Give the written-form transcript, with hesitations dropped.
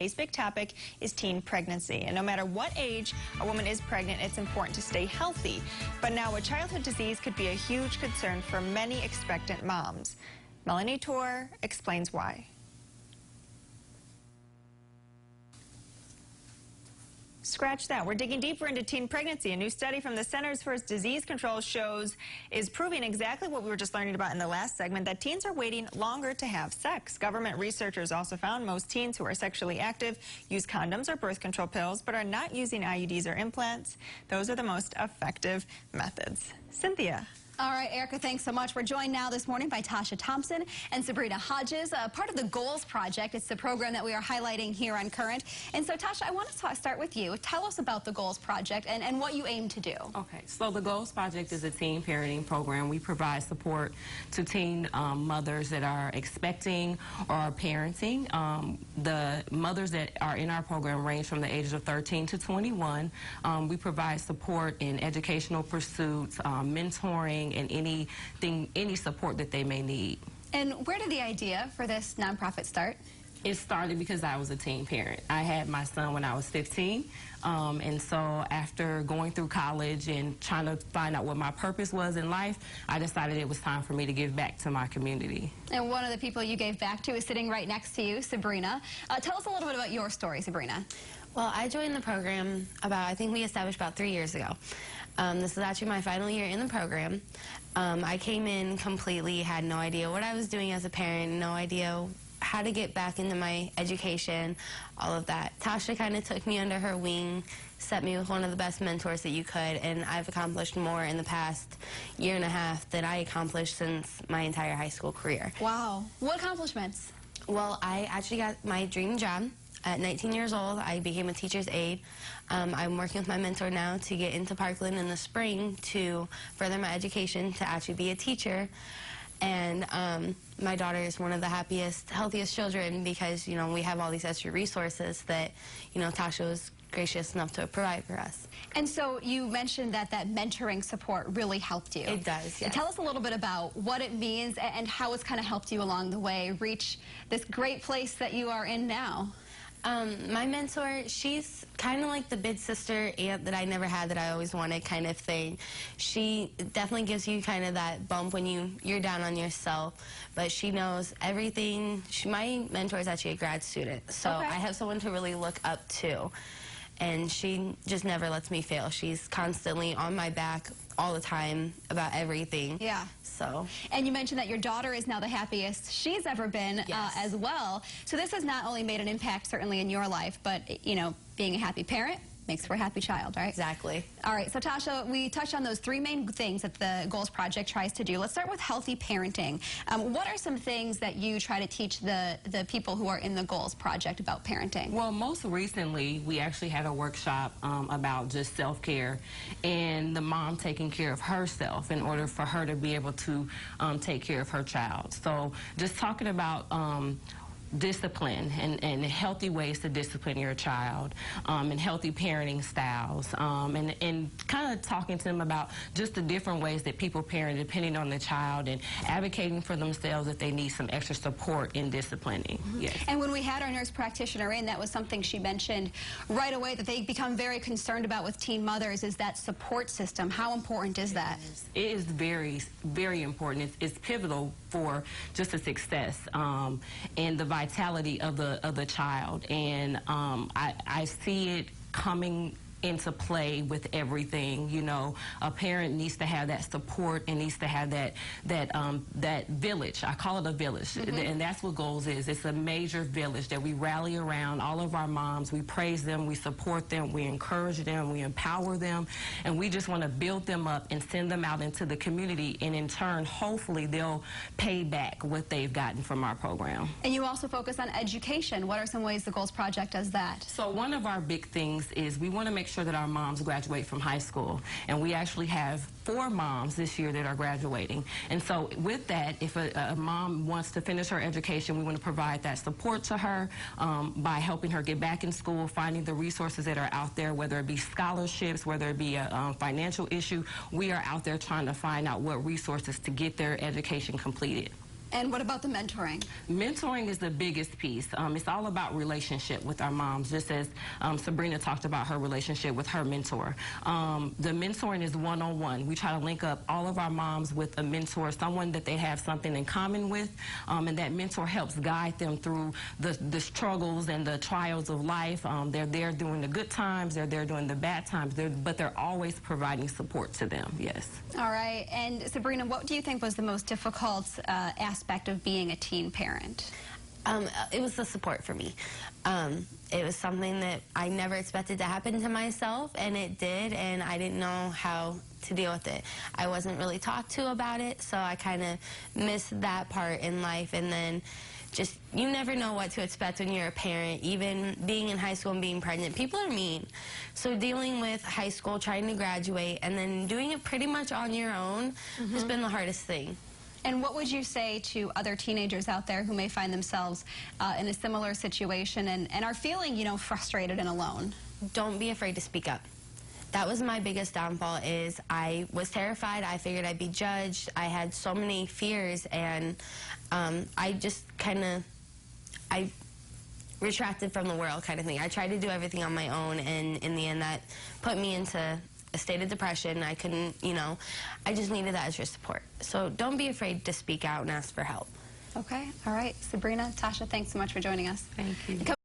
Today's big topic is teen pregnancy, and no matter what age a woman is pregnant, it's important to stay healthy. But now a childhood disease could be a huge concern for many expectant moms. Melanie Torr explains why. Scratch that. We're digging deeper into teen pregnancy. A new study from the Centers for Disease Control is proving exactly what we were just learning about in the last segment, that teens are waiting longer to have sex. Government researchers also found most teens who are sexually active use condoms or birth control pills, but are not using IUDs or implants. Those are the most effective methods. Cynthia. All right, Erica, thanks so much. We're joined now this morning by Tasha Thompson and Sabrina Hodges, part of the Goals Project. It's the program that we are highlighting here on Current. And so, Tasha, I want to start with you. Tell us about the Goals Project and what you aim to do. Okay, so the Goals Project is a teen parenting program. We provide support to teen mothers that are expecting or are parenting. The mothers that are in our program range from the ages of 13 to 21. We provide support in educational pursuits, mentoring, and any support that they may need. And where did the idea for this nonprofit start? It started because I was a teen parent. I had my son when I was 15, and so after going through college and trying to find out what my purpose was in life, I decided it was time for me to give back to my community. And one of the people you gave back to is sitting right next to you, Sabrina. Tell us a little bit about your story, Sabrina. Well, I joined the program I think we established about 3 years ago. This is actually my final year in the program. I came in completely, had no idea what I was doing as a parent, no idea how to get back into my education, all of that. Tasha kind of took me under her wing, set me with one of the best mentors that you could, and I've accomplished more in the past year and a half than I accomplished since my entire high school career. Wow. What accomplishments? Well, I actually got my dream job. At 19 years old, I became a teacher's aide. I'm working with my mentor now to get into Parkland in the spring to further my education to actually be a teacher. And my daughter is one of the happiest, healthiest children because, you know, we have all these extra resources that, you know, Tasha was gracious enough to provide for us. And so you mentioned that mentoring support really helped you. It does, yes. Tell us a little bit about what it means and how it's kind of helped you along the way reach this great place that you are in now. My mentor, she's kind of like the big sister aunt that I never had that I always wanted kind of thing. She definitely gives you kind of that bump when you're down on yourself, but she knows everything. My mentor is actually a grad student, so okay. I have someone to really look up to, and she just never lets me fail. She's constantly on my back all the time about everything. Yeah. So. And you mentioned that your daughter is now the happiest she's ever been, yes. As well. So this has not only made an impact certainly in your life, but, you know, being a happy parent makes for a happy child, right? Exactly. All right, so Tasha, we touched on those three main things that the Goals Project tries to do. Let's start with healthy parenting. What are some things that you try to teach the people who are in the Goals Project about parenting? Well, most recently, we actually had a workshop about just self-care and the mom taking care of herself in order for her to be able to take care of her child. So just talking about discipline and healthy ways to discipline your child, and healthy parenting styles, and kind of talking to them about just the different ways that people parent depending on the child, and advocating for themselves if they need some extra support in disciplining. Mm-hmm. Yes. And when we had our nurse practitioner in, that was something she mentioned right away that they become very concerned about with teen mothers is that support system. How important is that? It is very, very important. It's pivotal for just the success and the vitality of the child, and I see it coming into play with everything. You know, a parent needs to have that support and needs to have that village. I call it a village, mm-hmm. And that's what Goals is. It's a major village that we rally around all of our moms. We praise them, we support them, we encourage them, we empower them, and we just want to build them up and send them out into the community, and in turn, hopefully, they'll pay back what they've gotten from our program. And you also focus on education. What are some ways the Goals Project does that? So one of our big things is we want to make sure that our moms graduate from high school, and we actually have 4 moms this year that are graduating. And so with that, if a mom wants to finish her education, we want to provide that support to her by helping her get back in school, finding the resources that are out there, whether it be scholarships, whether it be a financial issue. We are out there trying to find out what resources to get their education completed. And what about the mentoring? Mentoring is the biggest piece. It's all about relationship with our moms, just as Sabrina talked about her relationship with her mentor. The mentoring is one-on-one. We try to link up all of our moms with a mentor, someone that they have something in common with, and that mentor helps guide them through the struggles and the trials of life. They're there during the good times, they're there during the bad times, but they're always providing support to them, yes. All right, and Sabrina, what do you think was the most difficult aspect of being a teen parent? It was the support for me. It was something that I never expected to happen to myself, and it did, and I didn't know how to deal with it. I wasn't really talked to about it, so I kind of missed that part in life, and then just, you never know what to expect when you're a parent. Even being in high school and being pregnant, people are mean. So dealing with high school, trying to graduate, and then doing it pretty much on your own has been the hardest thing. And what would you say to other teenagers out there who may find themselves in a similar situation and are feeling, you know, frustrated and alone? Don't be afraid to speak up. That was my biggest downfall. Is I was terrified. I figured I'd be judged. I had so many fears, and I just I retracted from the world kind of thing. I tried to do everything on my own, and in the end that put me into a state of depression. I couldn't, you know, I just needed that extra support. So don't be afraid to speak out and ask for help. Okay, all right. Sabrina, Tasha, thanks so much for joining us. Thank you.